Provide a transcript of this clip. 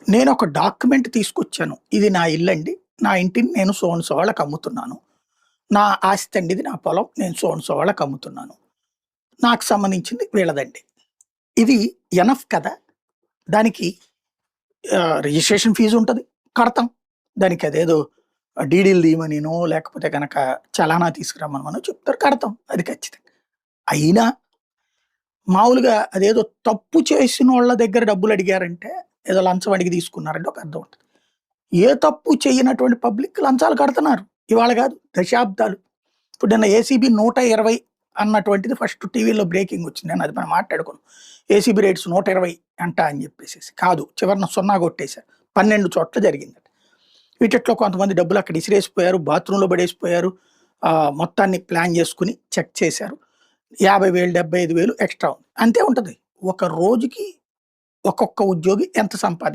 నేను ఒక డాక్యుమెంట్ తీసుకొచ్చాను. ఇది నా ఇల్లండి. నా ఇంటిని నేను సో అండ్ సో వాళ్ళకి అమ్ముతున్నాను. నా ఆస్తి అండి ఇది. నా పొలం. నేను సో అండ్ సో వాళ్ళకి అమ్ముతున్నాను. నాకు సంబంధించింది వీళ్ళదండి. ఇది ఎనఫ్ కదా! దానికి రిజిస్ట్రేషన్ ఫీజు ఉంటది. కడతాం. దానికి అదేదో డీడీలు తీయమనినో, లేకపోతే గనక చలానా తీసుకురమ్మనమనో చెప్తారు. కడతాం. అది ఖచ్చితంగా. అయినా మామూలుగా అదేదో తప్పు చేసినోళ్ళ దగ్గర డబ్బులు అడిగారంటే, ఏదో లంచం అడిగి తీసుకున్నారంటే ఒక అర్థం ఉంటది. ఏ తప్పు చేయనటువంటి పబ్లిక్ లంచాలు కడుతున్నారు. ఇవాళ కాదు దశాబ్దాలు. ఇప్పుడు నిన్న ఏసీబీ 120 అన్నటువంటిది ఫస్ట్ టీవీలో బ్రేకింగ్ వచ్చింది. నేను అది మనం మాట్లాడుకున్నాం. ఏసీబీ రేట్స్ 120 అంట అని చెప్పేసేసి. కాదు చివరన 0 కొట్టేశారు. 12 చోట్ల జరిగిందట. వీటిట్లో కొంతమంది డబ్బులు అక్కడ ఇసిరేసిపోయారు. బాత్రూంలో పడేసిపోయారు. మొత్తాన్ని ప్లాన్ చేసుకొని చెక్ చేశారు. 50,000, 75,000 ఎక్స్ట్రా ఉంది. అంతే ఉంటది. ఒక రోజుకి ఒక్కొక్క ఉద్యోగి ఎంత సంపాదిస్తారు?